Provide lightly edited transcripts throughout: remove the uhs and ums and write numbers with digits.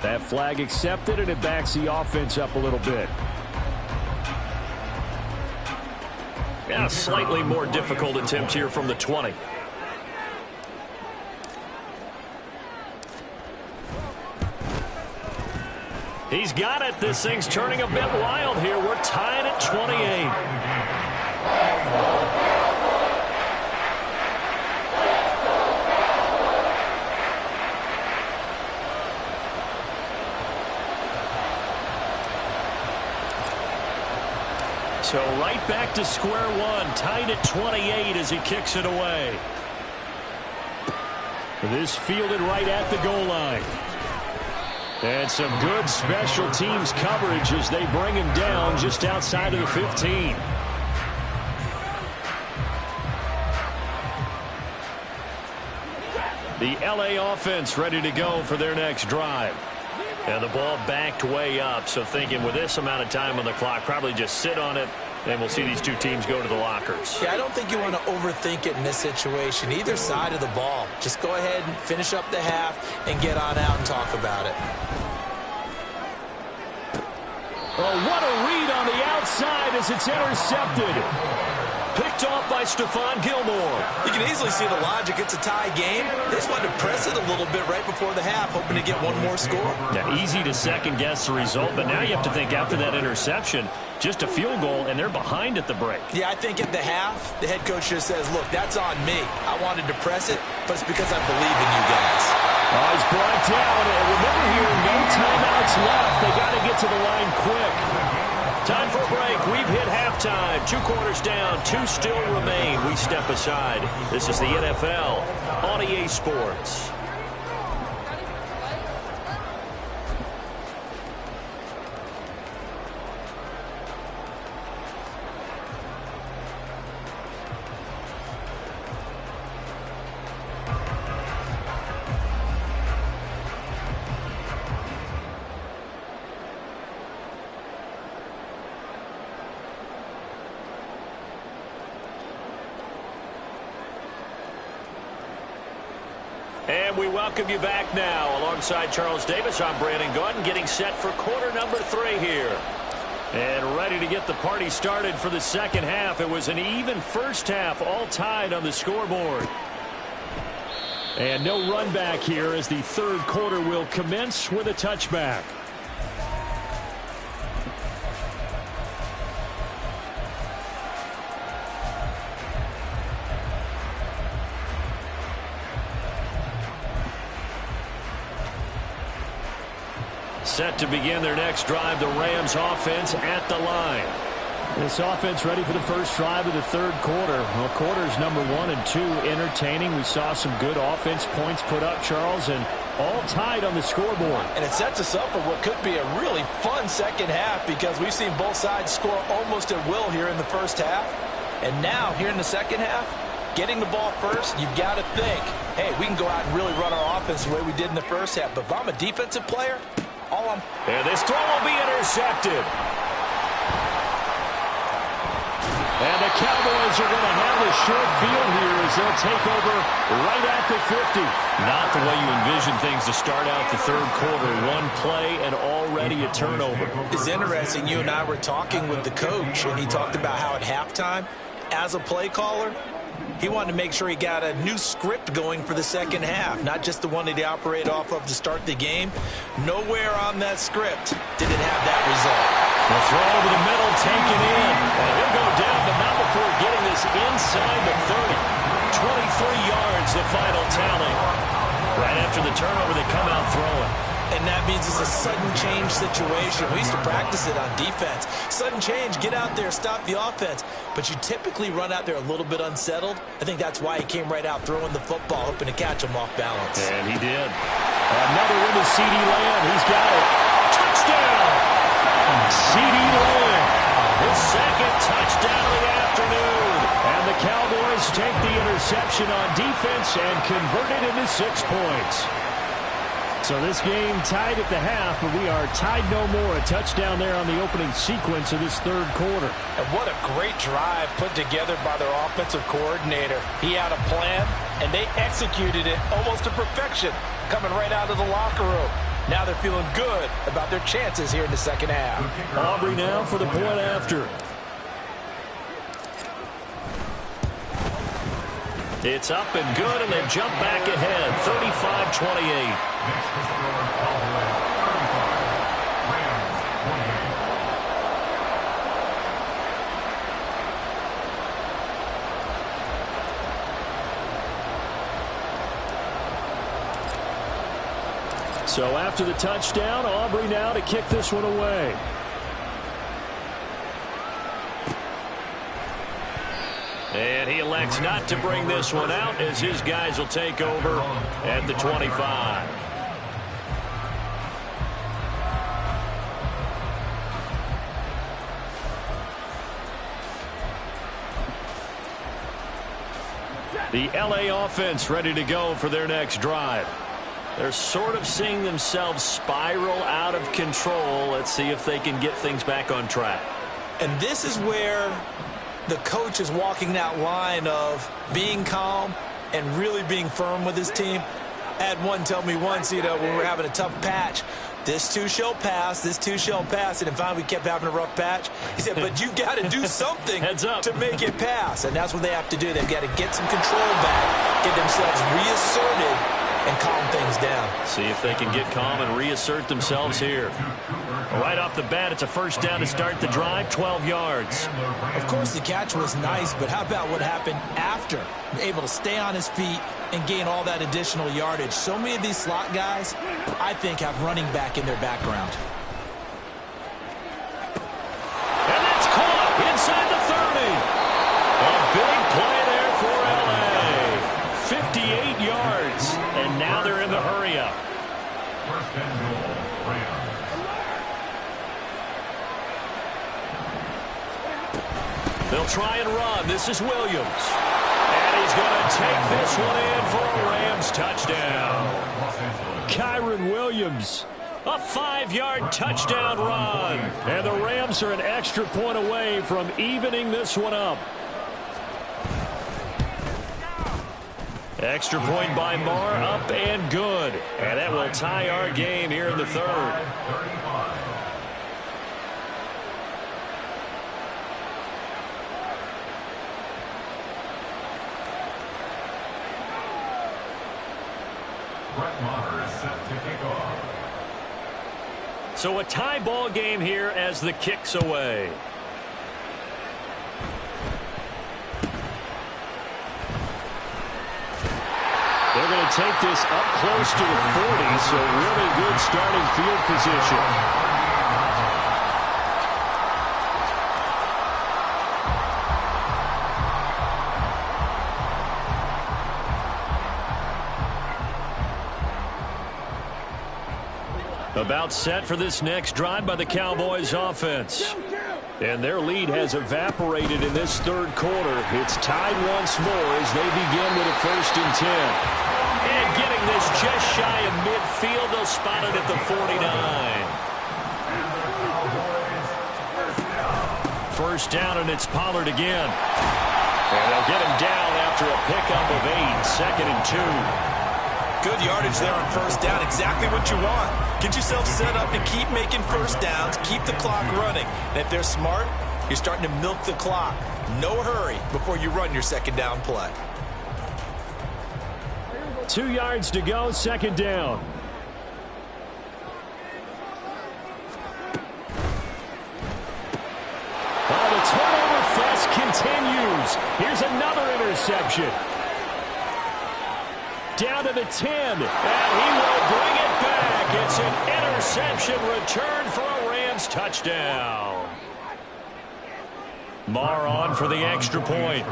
That flag accepted, and it backs the offense up a little bit. Yeah, slightly more difficult attempt here from the 20. He's got it. This thing's turning a bit wild here. We're tied at 28. So right back to square one, tied at 28 as he kicks it away. This fielded right at the goal line. And some good special teams coverage as they bring him down just outside of the 15. The LA offense ready to go for their next drive. And the ball backed way up, so thinking with this amount of time on the clock, probably just sit on it, and we'll see these two teams go to the lockers. Yeah, I don't think you want to overthink it in this situation. Either side of the ball. Just go ahead and finish up the half and get on out and talk about it. Oh, what a read on the outside as it's intercepted. Picked off by Stephon Gilmore. You can easily see the logic. It's a tie game. They just wanted to press it a little bit right before the half, hoping to get one more score. Yeah, easy to second-guess the result, but now you have to think after that interception, just a field goal, and they're behind at the break. Yeah, I think at the half, the head coach just says, look, that's on me. I wanted to press it, but it's because I believe in you guys. Oh, he's brought down, and remember here, no timeouts left. They got to get to the line quick. Time for a break. We've hit halftime. 2 quarters down. 2 still remain. We step aside. This is the NFL on EA Sports. And we welcome you back now. Alongside Charles Davis, I'm Brandon Gaudin, getting set for quarter number 3 here. And ready to get the party started for the second half. It was an even first half, all tied on the scoreboard. And no run back here as the third quarter will commence with a touchback. Set to begin their next drive, the Rams offense at the line. This offense ready for the first drive of the third quarter. Well, quarters number 1 and 2 entertaining. We saw some good offense points put up, Charles, and all tied on the scoreboard. And it sets us up for what could be a really fun second half because we've seen both sides score almost at will here in the first half. And now, here in the second half, getting the ball first, you've got to think, hey, we can go out and really run our offense the way we did in the first half. But if I'm a defensive player, and this throw will be intercepted. And the Cowboys are going to have a short field here as they'll take over right at the 50. Not the way you envision things to start out the third quarter. One play and already a turnover. It's interesting. You and I were talking with the coach, and he talked about how at halftime, as a play caller, he wanted to make sure he got a new script going for the second half, not just the one that he operated off of to start the game. Nowhere on that script did it have that result. The throw over the middle, taken in. And he'll go down, but not before getting this inside the 30. 23 yards, the final tally. Right after the turnover, they come out throwing. And that means it's a sudden change situation. We used to practice it on defense. Sudden change, get out there, stop the offense. But you typically run out there a little bit unsettled. I think that's why he came right out throwing the football, hoping to catch him off balance. And he did. Another one to CeeDee Lamb. He's got it. Touchdown! CeeDee Lamb. His second touchdown of the afternoon. And the Cowboys take the interception on defense and convert it into 6 points. So this game tied at the half, but we are tied no more. A touchdown there on the opening sequence of this third quarter. And what a great drive put together by their offensive coordinator. He had a plan, and they executed it almost to perfection, coming right out of the locker room. Now they're feeling good about their chances here in the second half. Aubrey now for the point after. It's up and good, and they jump back ahead, 35-28. So after the touchdown, Aubrey now to kick this one away. And he elects not to bring this one out as his guys will take over at the 25. The LA offense ready to go for their next drive. They're sort of seeing themselves spiral out of control. Let's see if they can get things back on track. And this is where the coach is walking that line of being calm and really being firm with his team. I had one tell me once, when we were having a tough patch, this too shall pass, this too shall pass. And finally we kept having a rough patch. He said, but you got to do something to make it pass. And that's what they have to do. They've got to get some control back, get themselves reasserted, and calm things down. See if they can get calm and reassert themselves here. Right off the bat, it's a first down to start the drive, 12 yards. Of course, the catch was nice, but how about what happened after? Able to stay on his feet and gain all that additional yardage. So many of these slot guys, I think, have running back in their background. And that's caught inside the 30. A big play there for LA. 58 yards, and now they're in the hurry-up. First and goal, Rams. They'll try and run. This is Williams. And he's going to take this one in for a Rams touchdown. Kyron Williams. A 5-yard touchdown run. And the Rams are an extra point away from evening this one up. Extra point by Marr, up and good. And that will tie our game here in the third. So a tie ball game here as the kick's away. They're going to take this up close to the 40, so really good starting field position. About set for this next drive by the Cowboys offense. And their lead has evaporated in this third quarter. It's tied once more as they begin with a 1st and 10. And getting this just shy of midfield, they'll spot it at the 49. First down, and it's Pollard again. And they'll get him down after a pickup of 8, 2nd and 2. Good yardage there on first down. Exactly what you want. Get yourself set up to keep making first downs, keep the clock running. And if they're smart, you're starting to milk the clock. No hurry before you run your second down play. 2 yards to go, second down. Oh, the turnover fest continues. Here's another interception. Down to the 10, and he will bring it back. It's an interception return for a Rams touchdown. Marr on for the extra point.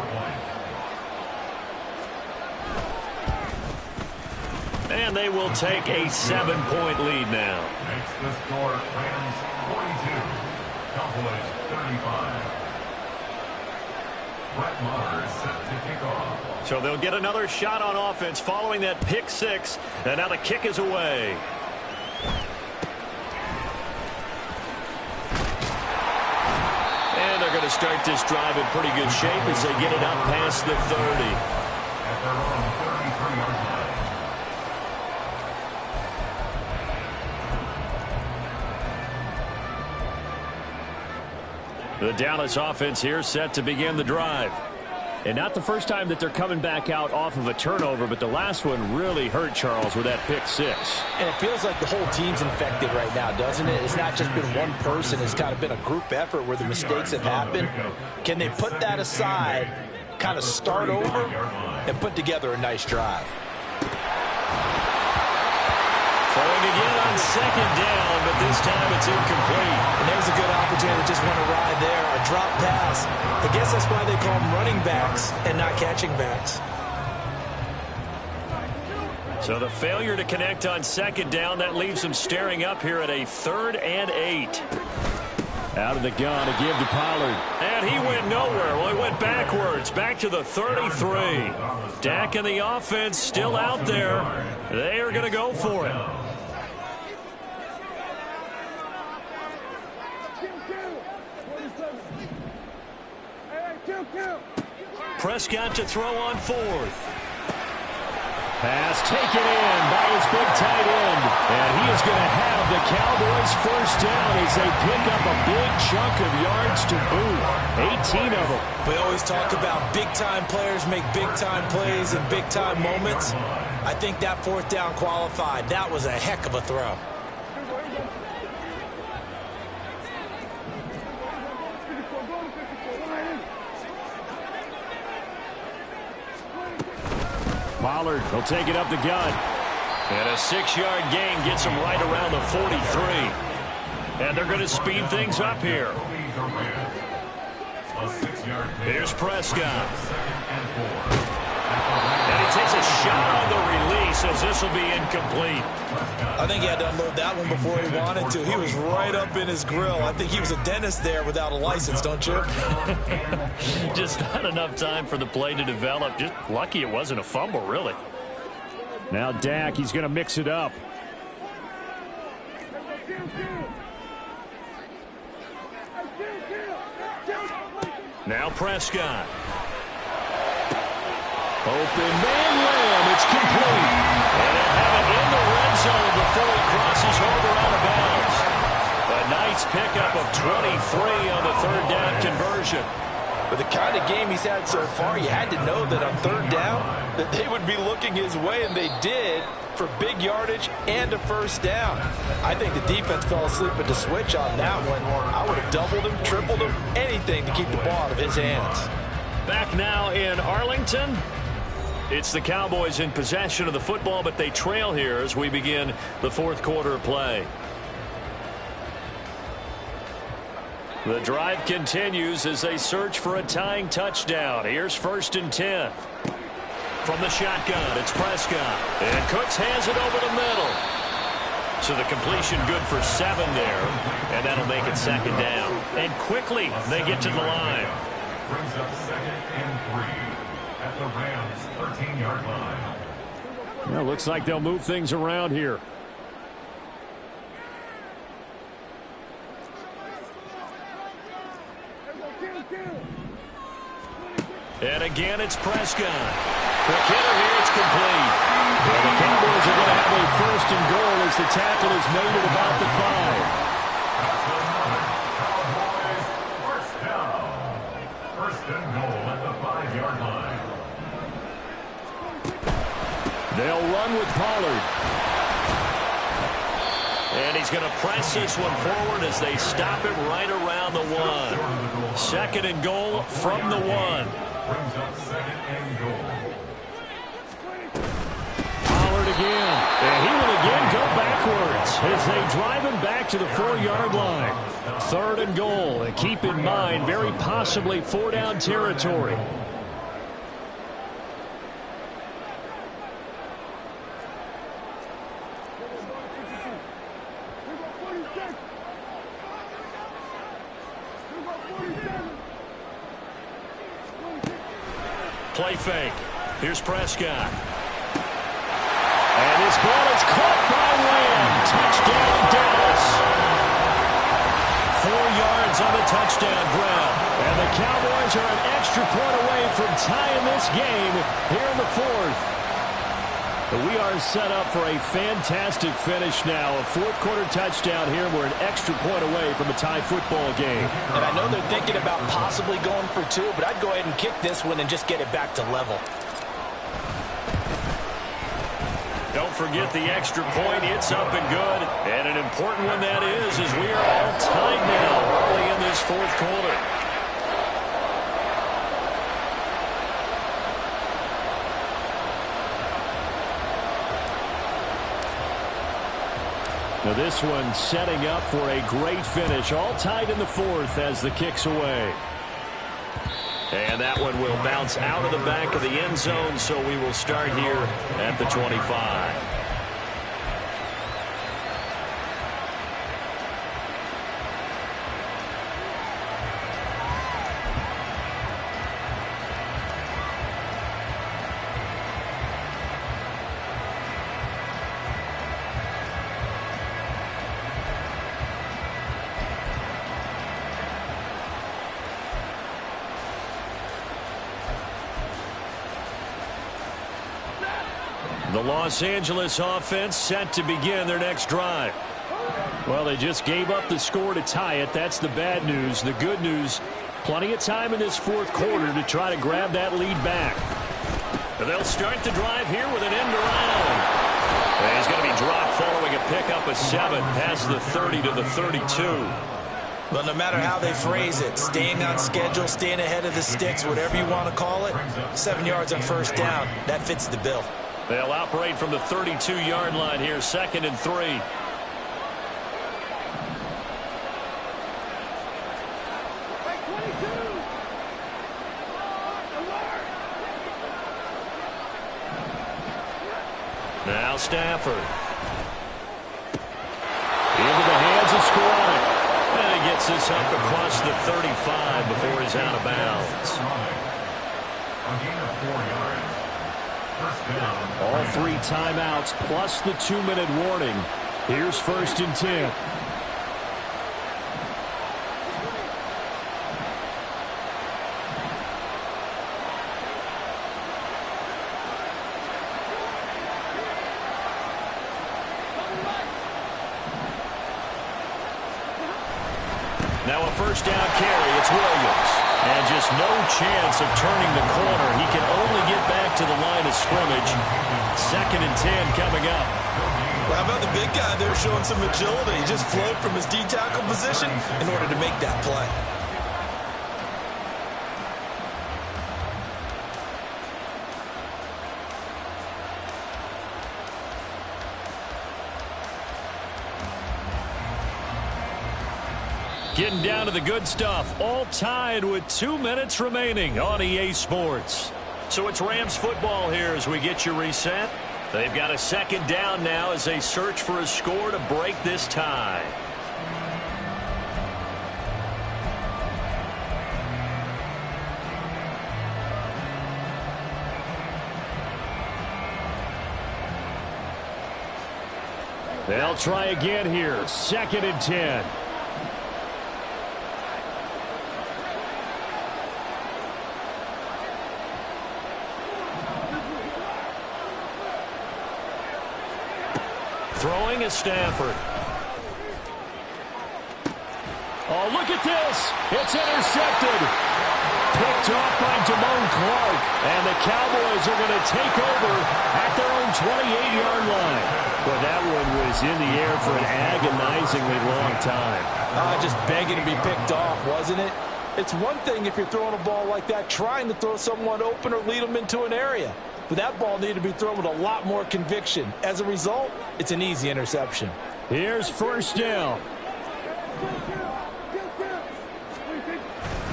And they will take a 7-point lead now. Makes the score Rams 42, Cowboys 35. Brett Maher set to kick off. So they'll get another shot on offense following that pick 6. And now the kick is away. And they're going to start this drive in pretty good shape as they get it up past the 30. At their own 33-yard line. The Dallas offense here set to begin the drive. And not the first time that they're coming back out off of a turnover, but the last one really hurt Charles with that pick six. And it feels like the whole team's infected right now, doesn't it? It's not just been one person. It's kind of been a group effort where the mistakes have happened. Can they put that aside, kind of start over, and put together a nice drive? Throwing again on second down, but this time it's incomplete. And there's a good opportunity to just want to ride there, a drop pass. I guess that's why they call them running backs and not catching backs. So the failure to connect on second down, that leaves them staring up here at a 3rd and 8. Out of the gun to give to Pollard. And he went nowhere. Well, he went backwards, back to the 33. Dak and the offense still out there. They are going to go for it. Prescott to throw on 4th. Pass taken in by his big tight end. And he is going to have the Cowboys first down as they pick up a big chunk of yards to boot. 18 of them. We always talk about big-time players make big-time plays in big-time moments. I think that 4th down qualified. That was a heck of a throw. Pollard will take it up the gut. And a 6-yard gain gets him right around the 43. And they're going to speed things up here. Here's Prescott. And he takes a shot on the release as this will be incomplete. I think he had to unload that one before he wanted to. He was right up in his grill. I think he was a dentist there without a license, don't you? Just not enough time for the play to develop. Just lucky it wasn't a fumble, really. Now Dak, he's going to mix it up. Now Prescott. Open man lamb. It's complete. And they'll have it in the red zone before he crosses over out of bounds. A nice pickup of 23 on the 3rd down conversion. With the kind of game he's had so far, you had to know that on 3rd down that they would be looking his way, and they did, for big yardage and a first down. I think the defense fell asleep at the switch on that one. I would have doubled him, tripled him, anything to keep the ball out of his hands. Back now in Arlington. It's the Cowboys in possession of the football, but they trail here as we begin the 4th quarter of play. The drive continues as they search for a tying touchdown. Here's 1st and 10. From the shotgun, it's Prescott. And Cooks hands it over the middle. So the completion good for 7 there. And that'll make it 2nd down. And quickly they get to the line. Brings up 2nd and 3 at the Rams' 13-yard line. Well, looks like they'll move things around here. And again, it's Prescott. Quick hitter here, it's complete. Well, the Cowboys are going to have a 1st and goal as the tackle is made at about the 5. Cowboys first down. 1st and goal at the 5-yard line. They'll run with Pollard. And he's going to press this one forward as they stop it right around the 1. 2nd and goal from the 1. Brings up 2nd and goal. Pollard again. And he will again go backwards as they drive him back to the 4-yard line. 3rd and goal. And keep in mind, very possibly 4-down territory. Play fake. Here's Prescott. And this ball is caught by Lamb. Touchdown, Dallas. 4 yards on the touchdown grab. And the Cowboys are an extra point away from tying this game here in the 4th. We are set up for a fantastic finish now. A fourth-quarter touchdown here. We're an extra point away from a tie football game. And I know they're thinking about possibly going for two, but I'd go ahead and kick this one and just get it back to level. Don't forget the extra point. It's up and good. And an important one that is as we are all tied now early in this fourth quarter. Now this one setting up for a great finish. All tied in the fourth as the kick's away. And that one will bounce out of the back of the end zone, so we will start here at the 25. The Los Angeles offense set to begin their next drive. Well, they just gave up the score to tie it. That's the bad news. The good news, plenty of time in this fourth quarter to try to grab that lead back. And they'll start the drive here with an end around. And he's going to be dropped following a pickup of 7 past the 30 to the 32. Well, no matter how they phrase it, staying on schedule, staying ahead of the sticks, whatever you want to call it, 7 yards on first down, that fits the bill. They'll operate from the 32-yard line here, 2nd and 3. Now Stafford. Into the hands of Squad. And he gets this up across the 35 before he's out of bounds. A gain of 4 yards. First down. All 3 timeouts plus the 2-minute warning. Here's 1st and 10. Now a first down carry. It's Williams. And just no chance of turning the corner. He can only get back to the line of scrimmage. 2nd and 10 coming up. Well, how about the big guy there showing some agility? He just flowed from his D-tackle position in order to make that play. Getting down to the good stuff. All tied with 2 minutes remaining on EA Sports. So it's Rams football here as we get you reset. They've got a 2nd down now as they search for a score to break this tie. They'll try again here. 2nd and 10. Throwing is Stafford. Oh, look at this. It's intercepted. Picked off by Damone Clark. And the Cowboys are going to take over at their own 28-yard line. But that one was in the air for an agonizingly long time. Just begging to be picked off, wasn't it? It's one thing if you're throwing a ball like that, trying to throw someone open or lead them into an area. But that ball needed to be thrown with a lot more conviction. As a result, it's an easy interception. Here's 1st down.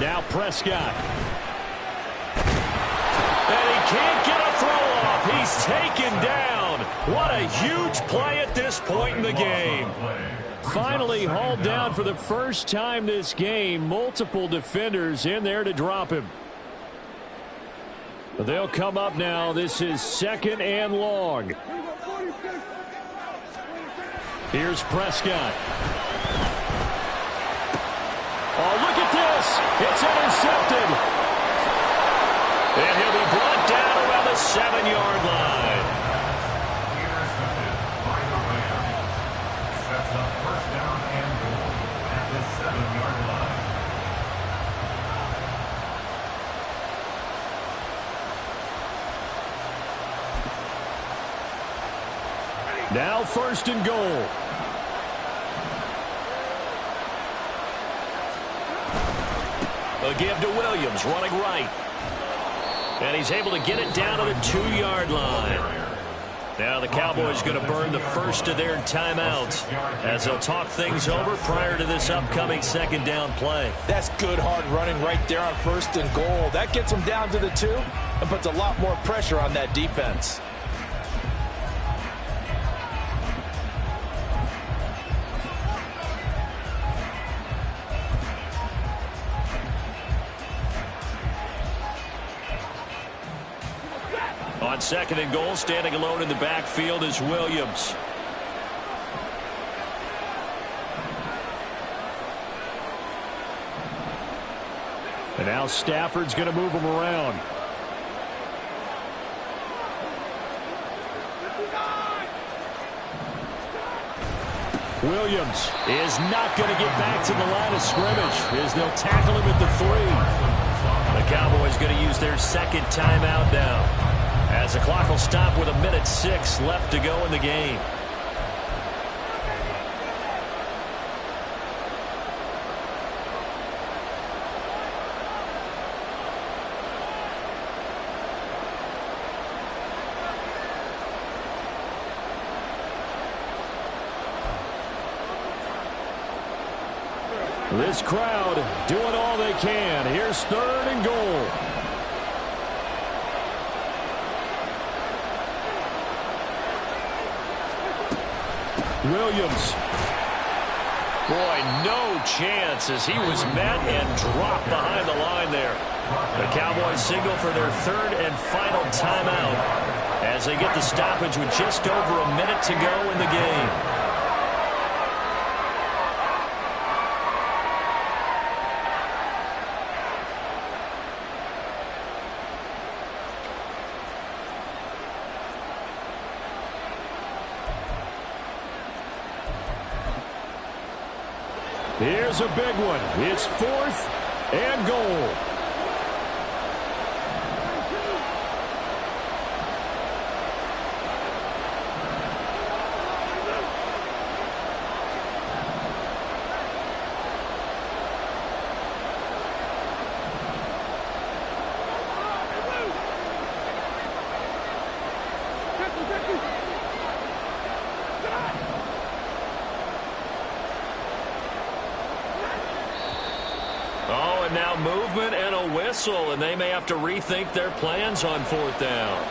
Now Prescott. And he can't get a throw off. He's taken down. What a huge play at this point in the game. Finally hauled down for the first time this game. Multiple defenders in there to drop him. They'll come up now. This is 2nd and long. Here's Prescott. Oh, look at this. It's intercepted. And he'll be brought down around the 7-yard line. Now 1st and goal. A give to Williams, running right. And he's able to get it down to the 2-yard line. Now the Cowboys going to burn the first of their timeouts as they'll talk things over prior to this upcoming 2nd down play. That's good hard running right there on 1st and goal. That gets them down to the 2 and puts a lot more pressure on that defense. On 2nd and goal, standing alone in the backfield is Williams. And now Stafford's going to move him around. Williams is not going to get back to the line of scrimmage as they'll tackle him at the 3. The Cowboys going to use their 2nd timeout now, as the clock will stop with 1:06 left to go in the game. This crowd doing all they can. Here's 3rd and goal. Williams. Boy, no chance as he was met and dropped behind the line there. The Cowboys signal for their 3rd and final timeout as they get the stoppage with just over a minute to go in the game. Here's a big one. It's 4th and goal. Oh, and now movement and a whistle, and they may have to rethink their plans on 4th down.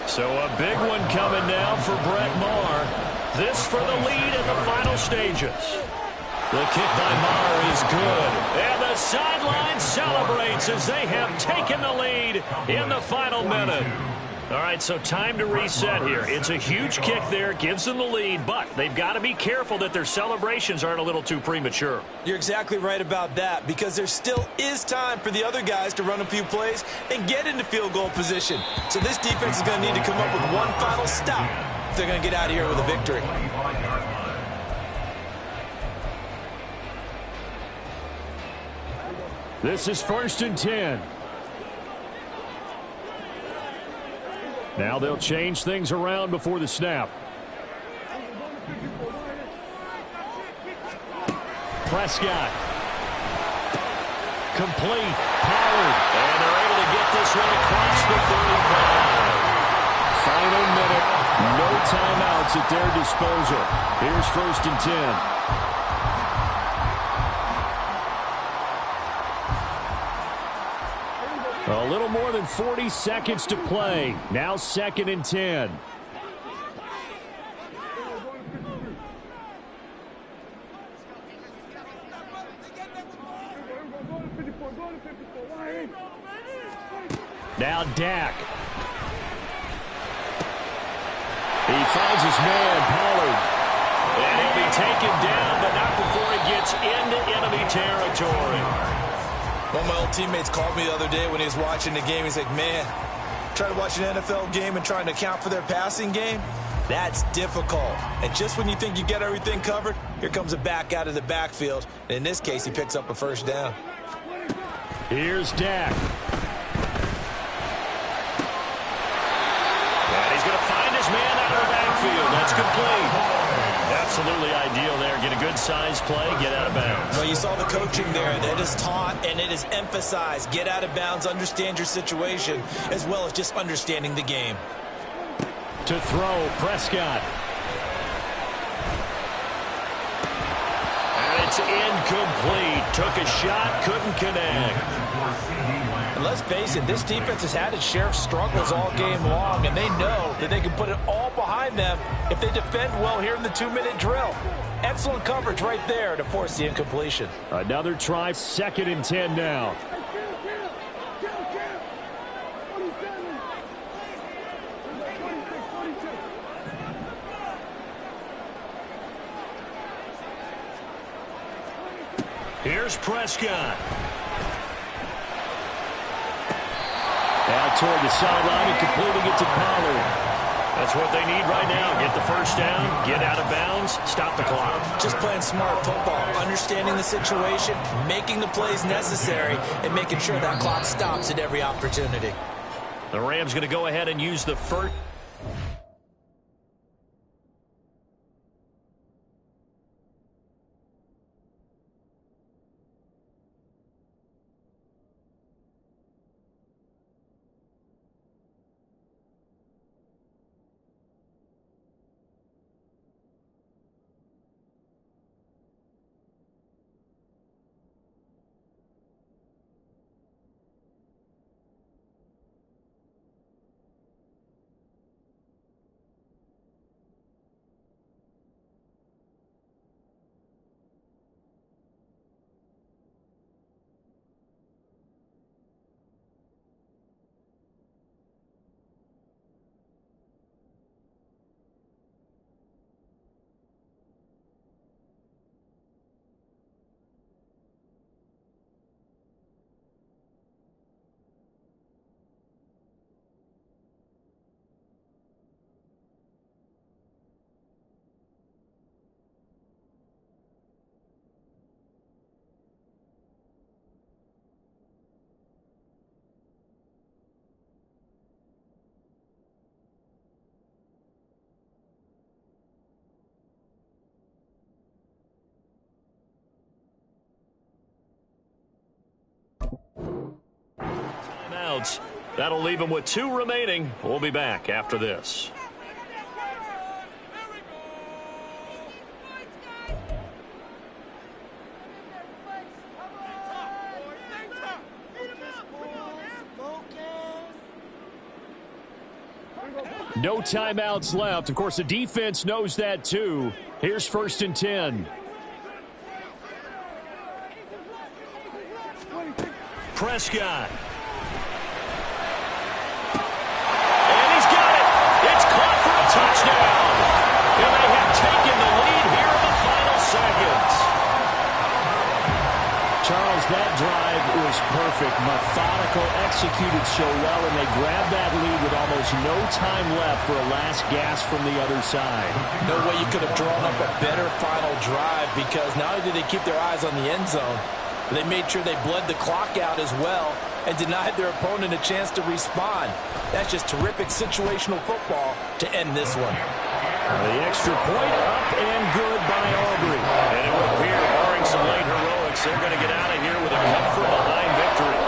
So a big one coming now for Brett Maher. This for the lead in the final stages. The kick by Maher is good. And the sideline celebrates as they have taken the lead in the final minute. All right, so time to reset here. It's a huge kick there, gives them the lead, but they've got to be careful that their celebrations aren't a little too premature. You're exactly right about that, because there still is time for the other guys to run a few plays and get into field goal position. So this defense is going to need to come up with one final stop if they're going to get out of here with a victory. This is 1st and 10. Now they'll change things around before the snap. Prescott. Complete. Pollard. And they're able to get this one across the 35. Final minute. No timeouts at their disposal. Here's 1st and 10. A little more than 40 seconds to play. Now 2nd and 10. Now Dak. He finds his man, Pollard. And he'll be taken down, but not before he gets into enemy territory. One of my old teammates called me the other day when he was watching the game. He's like, man, trying to watch an NFL game and trying to account for their passing game, that's difficult. And just when you think you get everything covered, here comes a back out of the backfield. And in this case, he picks up a 1st down. Here's Dak. And complete. Absolutely ideal there. Get a good size play, get out of bounds. Well, you saw the coaching there. It is taught and it is emphasized. Get out of bounds, understand your situation, as well as just understanding the game. To throw, Prescott. And it's incomplete. Took a shot, couldn't connect. And let's face it, this defense has had its share of struggles all game long, and they know that they can put it all behind them if they defend well here in the 2-minute drill. Excellent coverage right there to force the incompletion. Another try, 2nd and 10 now. Here's Prescott. Out toward the sideline and completing it to Pollard. That's what they need right now. Get the first down, get out of bounds, stop the clock. Just playing smart football, understanding the situation, making the plays necessary, and making sure that clock stops at every opportunity. The Rams going to go ahead and use the first. Timeouts. That'll leave them with 2 remaining. We'll be back after this. No timeouts left. Of course, the defense knows that too. Here's 1st and 10. Prescott. And he's got it. It's caught for a touchdown. And they have taken the lead here in the final seconds. Charles, that drive was perfect. Methodical, executed so well, and they grabbed that lead with almost no time left for a last gasp from the other side. No way you could have drawn up a better final drive, because not only did they keep their eyes on the end zone, they made sure they bled the clock out as well and denied their opponent a chance to respond. That's just terrific situational football to end this one. The extra point up and good by Aubrey. And it would appear, barring some late heroics, they're going to get out of here with a come-from-behind victory.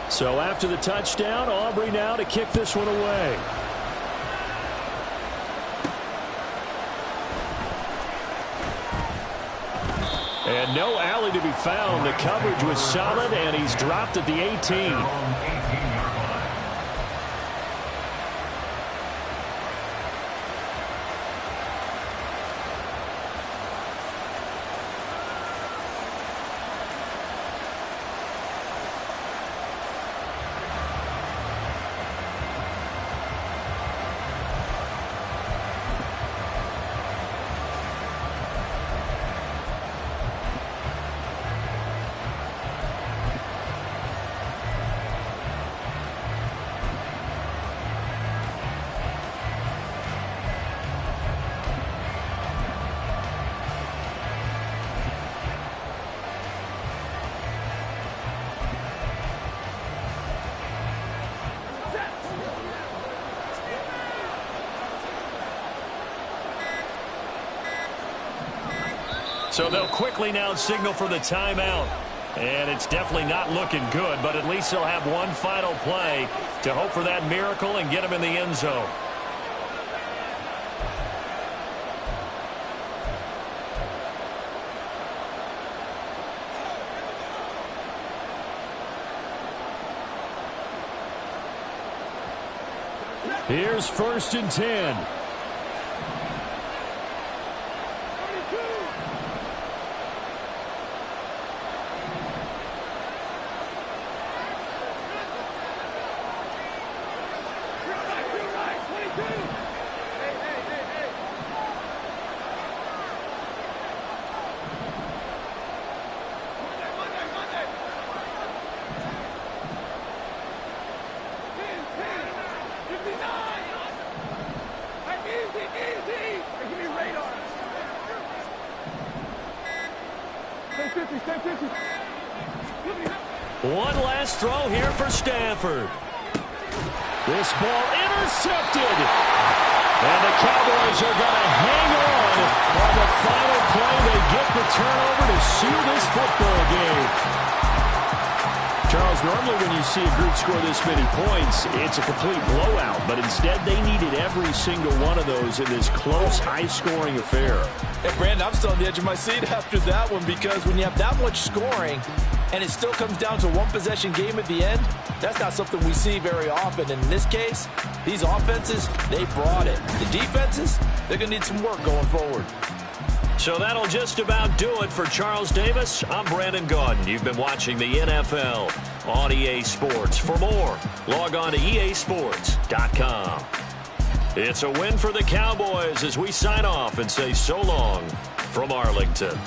So after the touchdown, Aubrey now to kick this one away. And no alley to be found. The coverage was solid, and he's dropped at the 18. So they'll quickly now signal for the timeout. And it's definitely not looking good, but at least they'll have one final play to hope for that miracle and get them in the end zone. Here's 1st and 10. One last throw here for Stanford. This ball intercepted. And the Cowboys are going to hang on the final play. They get the turnover to seal this football game. Charles, normally when you see a group score this many points, it's a complete blowout. But instead, they needed every single one of those in this close, high-scoring affair. Hey, Brandon, I'm still on the edge of my seat after that one because when you have that much scoring and it still comes down to one possession game at the end, that's not something we see very often. And in this case, these offenses, they brought it. The defenses, they're going to need some work going forward. So that'll just about do it for Charles Davis. I'm Brandon Gaudin. You've been watching the NFL on EA Sports. For more, log on to easports.com. It's a win for the Cowboys as we sign off and say so long from Arlington.